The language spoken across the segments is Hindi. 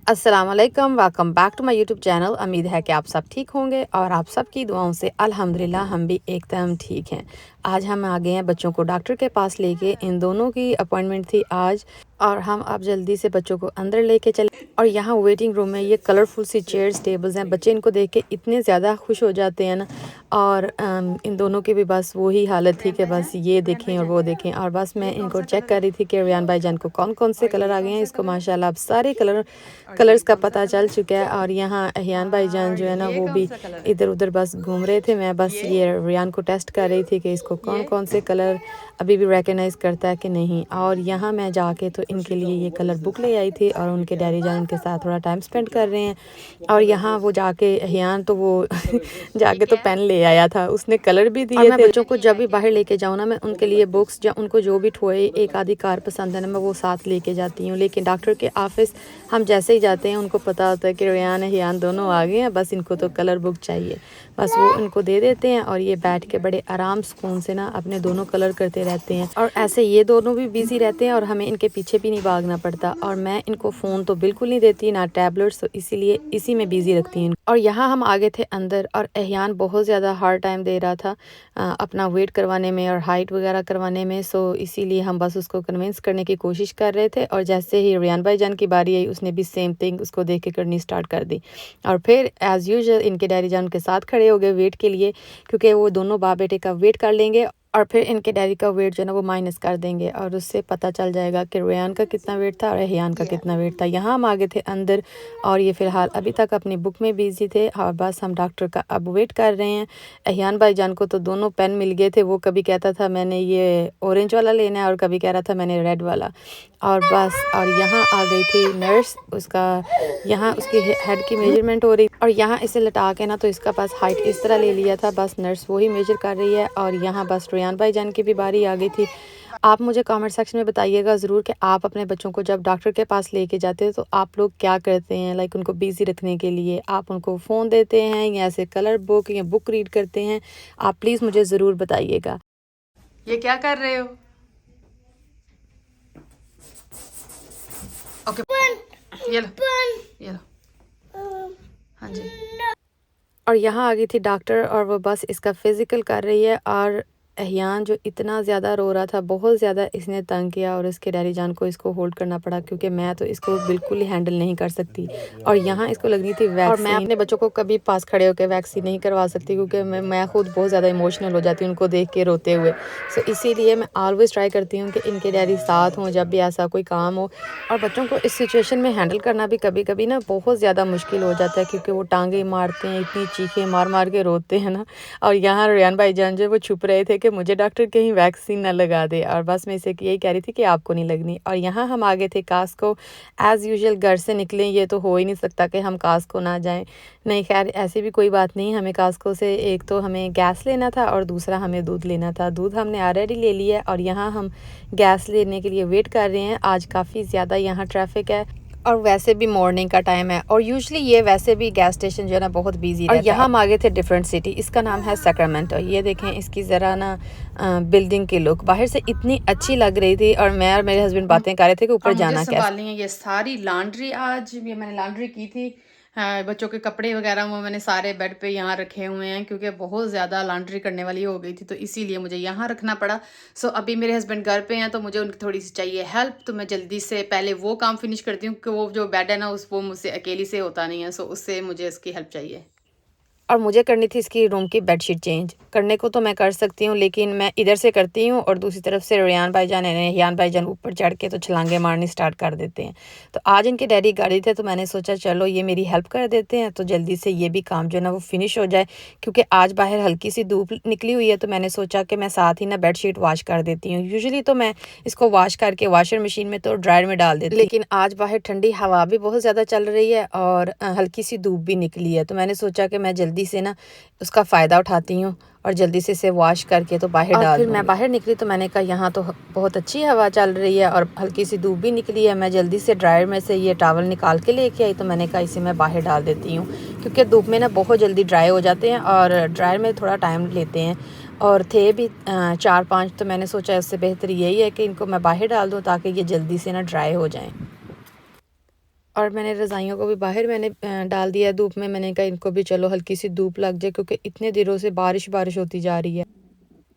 अस्सलाम वालेकुम, welcome back to my YouTube channel. उम्मीद है कि आप सब ठीक होंगे और आप सब की दुआओं से अल्हम्दुलिल्लाह हम भी एकदम ठीक हैं। आज हम आ गए हैं बच्चों को डॉक्टर के पास लेके। इन दोनों की अपॉइंटमेंट थी आज और हम अब जल्दी से बच्चों को अंदर लेके चले। और यहाँ वेटिंग रूम में ये कलरफुल सी चेयर्स टेबल्स हैं। बच्चे इनको देख के इतने ज़्यादा खुश हो जाते हैं ना। और इन दोनों की भी बस वही हालत थी कि बस ये देखें और वो देखें। और बस मैं इनको चेक कर रही थी कि रियान भाईजान को कौन कौन से कलर आ गए हैं। इसको माशाल्लाह अब सारे कलर्स का पता चल चुका है। और यहाँ अहियान भाईजान जो है ना वो भी इधर उधर बस घूम रहे थे। मैं बस ये रियान को टेस्ट कर रही थी कि इसको कौन कौन से कलर अभी भी रिकग्नाइज़ करता है कि नहीं। और यहाँ मैं जाके तो इनके लिए ये कलर बुक ले आई थी और उनके डैडी जान उनके साथ थोड़ा टाइम स्पेंड कर रहे हैं। और यहाँ वो जाके अहियान तो वो जाके तो पेन ले आया था, उसने कलर भी दिए थे। बच्चों को जब भी बाहर लेके जाऊँ ना मैं उनके लिए बुक्स या उनको जो भी टॉय एक आधी कार पसंद है ना मैं वो साथ लेके जाती हूँ। लेकिन डॉक्टर के ऑफिस हम जैसे ही जाते हैं उनको पता होता है कि रेयान अहियान दोनों आ गए हैं, बस इनको तो कलर बुक चाहिए। बस वो इनको दे देते हैं और ये बैठ के बड़े आराम सुकून से ना अपने दोनों कलर करते रहते हैं। और ऐसे ये दोनों भी बिजी रहते हैं और हमें इनके पीछे भी नहीं भागना पड़ता। और मैं इनको फ़ोन तो बिल्कुल नहीं देती, ना टैबलेट्स, तो इसीलिए इसी में बिजी रखती हूँ। और यहाँ हम आगे थे अंदर और अहियान बहुत ज़्यादा हार्ड टाइम दे रहा था अपना वेट करवाने में और हाइट वगैरह करवाने में। सो इसीलिए हम बस उसको कन्विंस करने की कोशिश कर रहे थे। और जैसे ही रियान भाईजान की बारी आई उसने भी सेम थिंग उसको देख के करनी स्टार्ट कर दी। और फिर एज़ यूजुअल इनके डैडी जान के साथ खड़े हो गए वेट के लिए, क्योंकि वो दोनों बाप बेटे का वेट कर लेंगे और फिर इनके डैडी का वेट जो है ना वो माइनस कर देंगे और उससे पता चल जाएगा कि रेयान का कितना वेट था और अहियान का कितना वेट था। यहाँ हम आगे थे अंदर और ये फ़िलहाल अभी तक अपनी बुक में बिजी थे और बस हम डॉक्टर का अब वेट कर रहे हैं। अहियान भाईजान को तो दोनों पेन मिल गए थे, वो कभी कहता था मैंने ये ऑरेंज वाला लेना है और कभी कह रहा था मैंने रेड वाला। और बस और यहाँ आ गई थी नर्स, उसका यहाँ उसकी हेड की मेजरमेंट हो रही और यहाँ इसे लटा के ना तो इसका पास हाइट इस तरह ले लिया था। बस नर्स वही मेजर कर रही है। और यहाँ बस रेयान भाईजान की भी बारी आ गई थी। आप मुझे कमेंट सेक्शन में बताइएगा ज़रूर कि आप अपने बच्चों को जब डॉक्टर के पास लेके जाते हैं तो आप लोग क्या करते हैं। लाइक उनको बिजी रखने के लिए आप उनको फ़ोन देते हैं या ऐसे कलर बुक या बुक रीड करते हैं। आप प्लीज़ मुझे ज़रूर बताइएगा। ये क्या कर रहे हो? ओके, ये लो, ये लो। हाँ जी। और यहाँ आ गई थी डॉक्टर और वो बस इसका फिज़िकल कर रही है। और अहियान जो इतना ज़्यादा रो रहा था, बहुत ज़्यादा इसने तंग किया और इसके डैडी जान को इसको होल्ड करना पड़ा क्योंकि मैं तो इसको बिल्कुल ही हैंडल नहीं कर सकती। और यहाँ इसको लगनी थी वैक्सीन और मैं अपने बच्चों को कभी पास खड़े होकर वैक्सीन नहीं करवा सकती क्योंकि मैं खुद बहुत ज़्यादा इमोशनल हो जाती हूँ उनको देख के रोते हुए। सो इसीलिए मैं ऑलवेज़ ट्राई करती हूँ कि इनके डैडी साथ हों जब भी ऐसा कोई काम हो। और बच्चों को इस सिचुएशन में हैंडल करना भी कभी कभी ना बहुत ज़्यादा मुश्किल हो जाता है क्योंकि वो टांगे मारते हैं, इतनी चीखें मार मार के रोते हैं ना। और यहाँ रेयान भाईजान जो वो छुप रहे थे कि मुझे डॉक्टर कहीं वैक्सीन ना लगा दे। और बस मैं इसे यही कह रही थी कि आपको नहीं लगनी। और यहाँ हम आगे थे कास्को। एज़ यूजुअल घर से निकलें ये तो हो ही नहीं सकता कि हम कास्को ना जाएं। नहीं खैर ऐसी भी कोई बात नहीं। हमें कास्को से एक तो हमें गैस लेना था और दूसरा हमें दूध लेना था। दूध हमने ऑलरेडी ले लिया और यहाँ हम गैस लेने के लिए वेट कर रहे हैं। आज काफ़ी ज़्यादा यहाँ ट्रैफिक है और वैसे भी मॉर्निंग का टाइम है और यूजुअली ये वैसे भी गैस स्टेशन जो है ना बहुत बिजी रहता है। और यहाँ हम आगे थे डिफरेंट सिटी, इसका नाम है सैक्रामेंटो। ये देखें इसकी ज़रा ना बिल्डिंग की लुक बाहर से इतनी अच्छी लग रही थी और मैं और मेरे हस्बैंड बातें कर रहे थे कि ऊपर जाना कैसे। संभालनी है ये सारी लॉन्ड्री। आज ये मैंने लॉन्ड्री की थी। बच्चों के कपड़े वगैरह वो मैंने सारे बेड पे यहाँ रखे हुए हैं क्योंकि बहुत ज़्यादा लॉन्ड्री करने वाली हो गई थी तो इसीलिए मुझे यहाँ रखना पड़ा। सो अभी मेरे हस्बैंड घर पे हैं तो मुझे उनकी थोड़ी सी चाहिए हेल्प, तो मैं जल्दी से पहले वो काम फिनिश करती हूँ कि वो जो बेड है ना उस वो मुझसे अकेली से होता नहीं है। सो उससे मुझे इसकी हेल्प चाहिए। और मुझे करनी थी इसकी रूम की बेडशीट चेंज। करने को तो मैं कर सकती हूँ लेकिन मैं इधर से करती हूँ और दूसरी तरफ से रेयान भाईजान यानी अहियान भाईजान ऊपर चढ़ के तो छलांगे मारनी स्टार्ट कर देते हैं। तो आज इनके डैडी गाड़ी थे तो मैंने सोचा चलो ये मेरी हेल्प कर देते हैं तो जल्दी से ये भी काम जो है ना वो फिनिश हो जाए क्योंकि आज बाहर हल्की सी धूप निकली हुई है। तो मैंने सोचा कि मैं साथ ही ना बेडशीट वॉश कर देती हूँ। यूजुअली तो मैं इसको वॉश करके वॉशर मशीन में तो ड्रायर में डाल देती हूँ, लेकिन आज बाहर ठंडी हवा भी बहुत ज़्यादा चल रही है और हल्की सी धूप भी निकली है। तो मैंने सोचा कि मैं जल्दी से ना उसका फ़ायदा उठाती हूँ और जल्दी से इसे वॉश करके तो बाहर डाल। फिर मैं बाहर निकली तो मैंने कहा यहाँ तो बहुत अच्छी हवा चल रही है और हल्की सी धूप भी निकली है। मैं जल्दी से ड्रायर में से ये टॉवल निकाल के लेके आई तो मैंने कहा इसे मैं बाहर डाल देती हूँ क्योंकि धूप में ना बहुत जल्दी ड्राई हो जाते हैं और ड्रायर में थोड़ा टाइम लेते हैं। और थे भी 4-5 तो मैंने सोचा इससे बेहतर यही है कि इनको मैं बाहर डाल दूँ ताकि ये जल्दी से ना ड्राई हो जाएँ। और मैंने रज़ाइयों को भी बाहर मैंने डाल दिया है धूप में। मैंने कहा इनको भी चलो हल्की सी धूप लग जाए, क्योंकि इतने दिनों से बारिश होती जा रही है।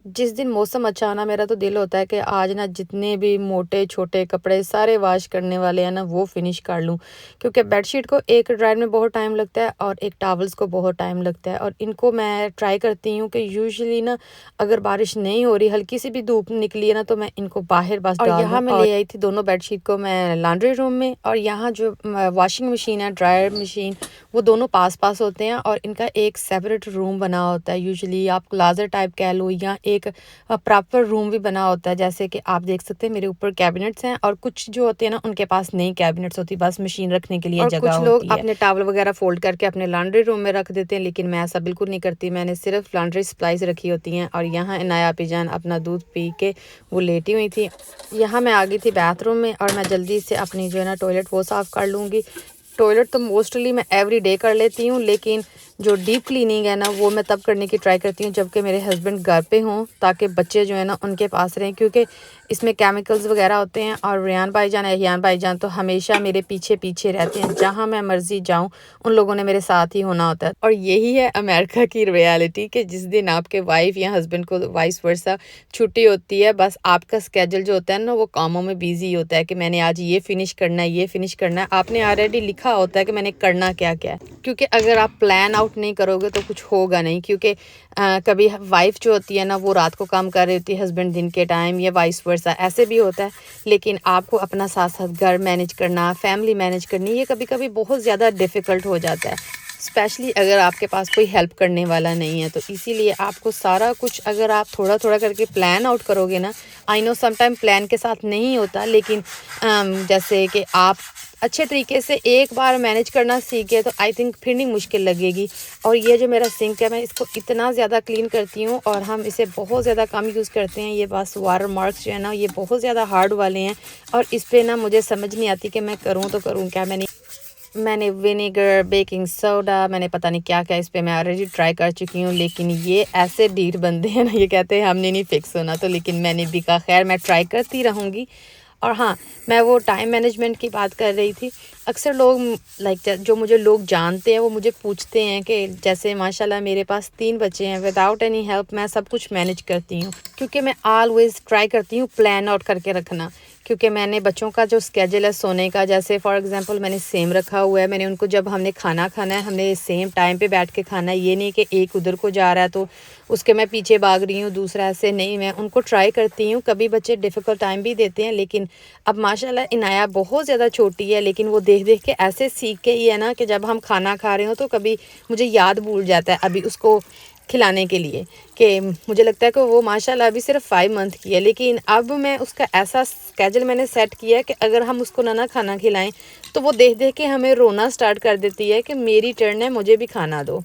जिस दिन मौसम अच्छा ना, मेरा तो दिल होता है कि आज ना जितने भी मोटे छोटे कपड़े सारे वॉश करने वाले हैं ना, वो फिनिश कर लूँ, क्योंकि बेडशीट को एक ड्रायर में बहुत टाइम लगता है और एक टॉवल्स को बहुत टाइम लगता है। और इनको मैं ट्राई करती हूँ कि यूजुअली ना, अगर बारिश नहीं हो रही, हल्की सी भी धूप निकली है ना, तो मैं इनको बाहर बस और यहाँ मैं ले आई थी दोनों बेडशीट को मैं लॉन्ड्री रूम में। और यहाँ जो वॉशिंग मशीन है, ड्रायर मशीन, वो दोनों पास पास होते हैं और इनका एक सेपरेट रूम बना होता है। यूजुअली आप क्लाजेट टाइप कह लो या एक प्रॉपर रूम भी बना होता है। जैसे कि आप देख सकते हैं मेरे ऊपर कैबिनेट्स हैं, और कुछ जो होते हैं ना, उनके पास नहीं कैबिनेट्स होती, बस मशीन रखने के लिए और जगह कुछ लोग अपने टॉवल वगैरह फोल्ड करके अपने लॉन्ड्री रूम में रख देते हैं, लेकिन मैं ऐसा बिल्कुल नहीं करती। मैंने सिर्फ लॉन्ड्री सप्लाईज रखी होती हैं। और यहाँ इनाया आपीजान अपना दूध पी के वो लेटी हुई थी। यहाँ मैं आ गई थी बाथरूम में और मैं जल्दी से अपनी जो है ना टॉयलेट वो साफ़ कर लूँगी। टॉयलेट तो मोस्टली मैं एवरी डे कर लेती हूँ, लेकिन जो डीप क्लीनिंग है ना, वो मैं तब करने की ट्राई करती हूँ जबकि मेरे हस्बैंड घर पे हों, ताकि बच्चे जो है ना उनके पास रहें, क्योंकि इसमें केमिकल्स वगैरह होते हैं। और रेहान भाईजान एहियान भाईजान तो हमेशा मेरे पीछे पीछे रहते हैं, जहाँ मैं मर्जी जाऊँ उन लोगों ने मेरे साथ ही होना होता है। और यही है अमेरिका की रियलिटी कि जिस दिन आपके वाइफ या हस्बैंड को वाइस वर्सा छुट्टी होती है, बस आपका स्केजल जो होता है ना, वो कामों में बिजी होता है कि मैंने आज ये फिनिश करना है, ये फिनिश करना है। आपने ऑलरेडी लिखा होता है कि मैंने करना क्या क्या है, क्योंकि अगर आप प्लान आउट नहीं करोगे तो कुछ होगा नहीं। क्योंकि कभी वाइफ जो होती है ना, वो रात को काम कर रही होती है, हस्बैंड दिन के टाइम, या वाइस वर्सा, ऐसे भी होता है। लेकिन आपको अपना साथ साथ घर मैनेज करना, फैमिली मैनेज करनी, ये कभी कभी बहुत ज़्यादा डिफ़िकल्ट हो जाता है, स्पेशली अगर आपके पास कोई हेल्प करने वाला नहीं है। तो इसीलिए आपको सारा कुछ, अगर आप थोड़ा थोड़ा करके प्लान आउट करोगे ना, आई नो समटाइम प्लान के साथ नहीं होता, लेकिन जैसे कि आप अच्छे तरीके से एक बार मैनेज करना सीखे तो आई थिंक फिर नहीं मुश्किल लगेगी। और ये जो मेरा सिंक है, मैं इसको इतना ज़्यादा क्लीन करती हूँ और हम इसे बहुत ज़्यादा कम यूज़ करते हैं। ये बस वाटर मार्क्स जो है ना, ये बहुत ज़्यादा हार्ड वाले हैं और इस पर ना मुझे समझ नहीं आती कि मैं करूँ तो करूँ क्या। मैंने विनेगर, बेकिंग सोडा, मैंने पता नहीं क्या क्या इस पे मैं ऑलरेडी ट्राई कर चुकी हूँ, लेकिन ये ऐसे ढीठ बंदे हैं ना, ये कहते हैं हमने नहीं फिक्स होना। तो लेकिन मैंने भी कहा खैर मैं ट्राई करती रहूँगी। और हाँ, मैं वो टाइम मैनेजमेंट की बात कर रही थी। अक्सर लोग लाइक जो मुझे लोग जानते हैं, वो मुझे पूछते हैं कि जैसे माशाल्लाह मेरे पास 3 बच्चे हैं, विदाउट एनी हेल्प मैं सब कुछ मैनेज करती हूँ, क्योंकि मैं ऑलवेज़ ट्राई करती हूँ प्लान आउट करके रखना। क्योंकि मैंने बच्चों का जो स्केजूल है सोने का, जैसे फॉर एग्जांपल मैंने सेम रखा हुआ है। मैंने उनको जब हमने खाना खाना है, हमने सेम टाइम पे बैठ के खाना है। ये नहीं कि एक उधर को जा रहा है तो उसके मैं पीछे भाग रही हूँ, दूसरा ऐसे नहीं। मैं उनको ट्राई करती हूँ। कभी बच्चे डिफ़िकल्ट टाइम भी देते हैं, लेकिन अब माशाल्लाह इनाया बहुत ज़्यादा छोटी है, लेकिन वो देख देख के ऐसे सीख के ही है ना कि जब हम खाना खा रहे हो तो कभी मुझे याद भूल जाता है अभी उसको खिलाने के लिए, कि मुझे लगता है कि वो माशाल्लाह अभी सिर्फ 5 मंथ की है। लेकिन अब मैं उसका ऐसा स्केजूल मैंने सेट किया है कि अगर हम उसको ना खाना खिलाएं तो वो देख देख के हमें रोना स्टार्ट कर देती है कि मेरी टर्न है, मुझे भी खाना दो।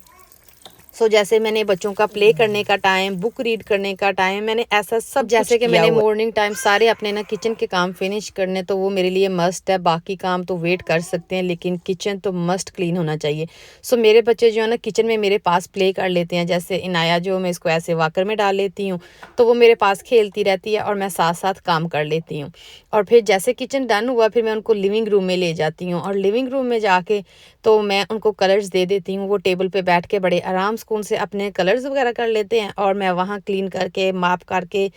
सो जैसे मैंने बच्चों का प्ले करने का टाइम, बुक रीड करने का टाइम, मैंने ऐसा सब जैसे कि मैंने मॉर्निंग टाइम सारे अपने ना किचन के काम फिनिश करने, तो वो मेरे लिए मस्ट है। बाकी काम तो वेट कर सकते हैं, लेकिन किचन तो मस्ट क्लीन होना चाहिए। सो मेरे बच्चे जो है ना किचन में मेरे पास प्ले कर लेते हैं। जैसे इनाया जो, मैं इसको ऐसे वाकर में डाल लेती हूँ तो वो मेरे पास खेलती रहती है और मैं साथ साथ काम कर लेती हूँ। और फिर जैसे किचन डन हुआ, फिर मैं उनको लिविंग रूम में ले जाती हूँ और लिविंग रूम में जाके तो मैं उनको कलर्स दे देती हूँ। वो टेबल पे बैठ के बड़े आराम सुकून से अपने कलर्स वगैरह कर लेते हैं और मैं वहाँ क्लीन करके माप करके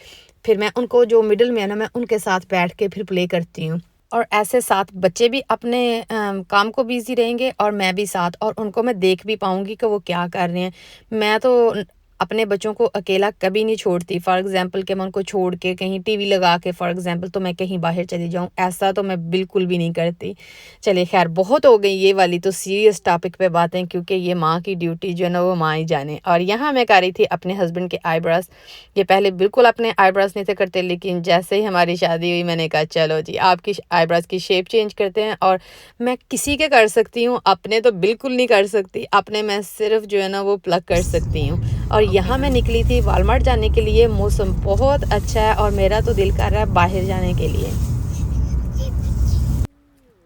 फिर मैं उनको जो मिडल में है ना, मैं उनके साथ बैठ के फिर प्ले करती हूँ। और ऐसे साथ बच्चे भी अपने काम को बिजी रहेंगे और मैं भी साथ, और उनको मैं देख भी पाऊँगी कि वो क्या कर रहे हैं। मैं तो अपने बच्चों को अकेला कभी नहीं छोड़ती। फॉर एग्जांपल कि मैं उनको छोड़ के कहीं टीवी लगा के फॉर एग्जांपल तो मैं कहीं बाहर चली जाऊं, ऐसा तो मैं बिल्कुल भी नहीं करती। चलिए खैर, बहुत हो गई ये वाली तो सीरियस टॉपिक पे बातें, क्योंकि ये माँ की ड्यूटी जो है ना वो माँ ही जाने। और यहाँ मैं कर रही थी अपने हस्बैंड के आईब्रोज। ये पहले बिल्कुल अपने आईब्रोज नहीं थे करते, लेकिन जैसे ही हमारी शादी हुई मैंने कहा चलो जी आपकी आईब्रोज की शेप चेंज करते हैं। और मैं किसी के कर सकती हूँ, अपने तो बिल्कुल नहीं कर सकती। अपने मैं सिर्फ जो है ना वो प्लग कर सकती हूँ। और यहाँ मैं निकली थी वॉलमार्ट जाने के लिए। मौसम बहुत अच्छा है और मेरा तो दिल कर रहा है बाहर जाने के लिए।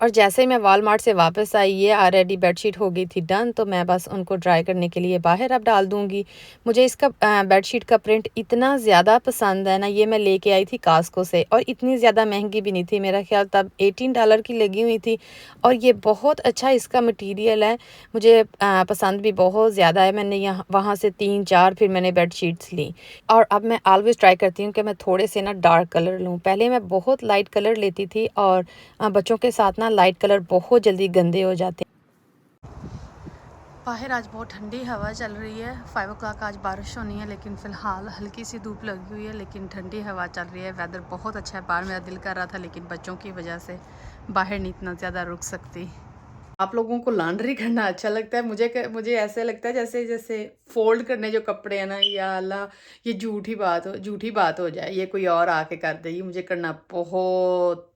और जैसे ही मैं वॉलमार्ट से वापस आई, ये ऑलरेडी बेडशीट हो गई थी डन, तो मैं बस उनको ड्राई करने के लिए बाहर अब डाल दूँगी। मुझे इसका बेडशीट का प्रिंट इतना ज़्यादा पसंद है ना, ये मैं लेके आई थी कास्को से और इतनी ज़्यादा महंगी भी नहीं थी, मेरा ख्याल तब $18 की लगी हुई थी। और ये बहुत अच्छा इसका मटीरियल है, मुझे पसंद भी बहुत ज़्यादा है। मैंने यहाँ वहाँ से 3-4 फिर मैंने बेडशीट्स ली। और अब मैं ऑलवेज़ ट्राई करती हूँ कि मैं थोड़े से ना डार्क कलर लूँ। पहले मैं बहुत लाइट कलर लेती थी और बच्चों के साथ ना लाइट कलर बहुत जल्दी गंदे हो जाते हैं। बाहर आज बहुत ठंडी हवा चल रही है। 5 o'clock आज बारिश होनी है, लेकिन फ़िलहाल हल्की सी धूप लगी हुई है, लेकिन ठंडी हवा चल रही है। वेदर बहुत अच्छा है। बाहर मेरा दिल कर रहा था, लेकिन बच्चों की वजह से बाहर नहीं इतना ज़्यादा रुक सकती। आप लोगों को लॉन्ड्री करना अच्छा लगता है? मुझे ऐसे लगता है जैसे जैसे फ़ोल्ड करने जो कपड़े हैं ना, या अल्लाह, ये झूठी बात हो जाए, ये कोई और आके कर दे, ये मुझे करना बहुत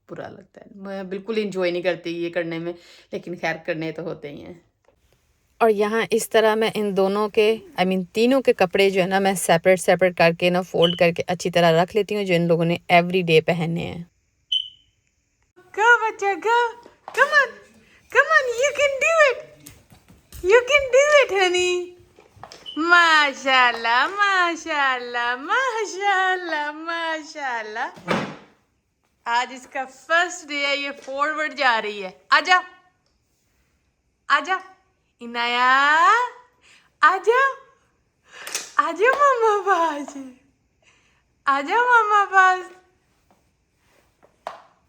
बुरा लगता है। मैं बिल्कुल एंजॉय नहीं करती ये करने में, लेकिन खैर करने तो होते ही हैं। और यहाँ इस तरह मैं इन दोनों के तीनों के कपड़े जो है ना, मैं सेपरेट करके ना फोल्ड करके अच्छी तरह रख लेती हूँ, जो इन लोगों ने एवरीडे पहनने हैं। Go बच्चा go, come on, you can do it honey। माशाल्लाह माशाल्लाह माशाल्लाह माशाल्लाह। आज इसका फर्स्ट डे है, ये फॉरवर्ड जा रही है। आजा आजा इनाया, आजा आजा मामा पास, आजा मामा पास।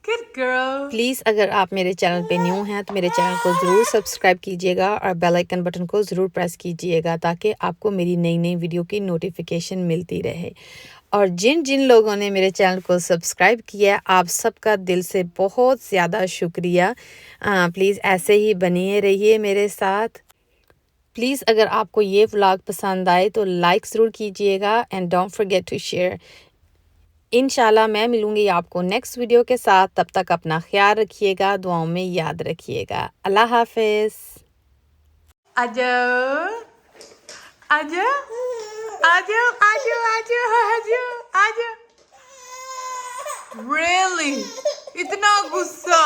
Good girl. प्लीज़ अगर आप मेरे चैनल पे न्यू हैं तो मेरे चैनल को ज़रूर सब्सक्राइब कीजिएगा और बेल आइकन बटन को ज़रूर प्रेस कीजिएगा, ताकि आपको मेरी नई वीडियो की नोटिफिकेशन मिलती रहे। और जिन जिन लोगों ने मेरे चैनल को सब्सक्राइब किया, आप सबका दिल से बहुत ज़्यादा शुक्रिया। प्लीज़ ऐसे ही बनिए रहिए मेरे साथ। प्लीज़ अगर आपको ये व्लॉग पसंद आए तो लाइक ज़रूर कीजिएगा and don't forget to share. इंशाल्लाह मैं मिलूँगी आपको नेक्स्ट वीडियो के साथ। तब तक अपना ख्याल रखिएगा, दुआओं में याद रखिएगा। अल्लाह हाफ़िज़। आजा आजा आजा आजा आजा आजा आजा। Really? इतना गुस्सा?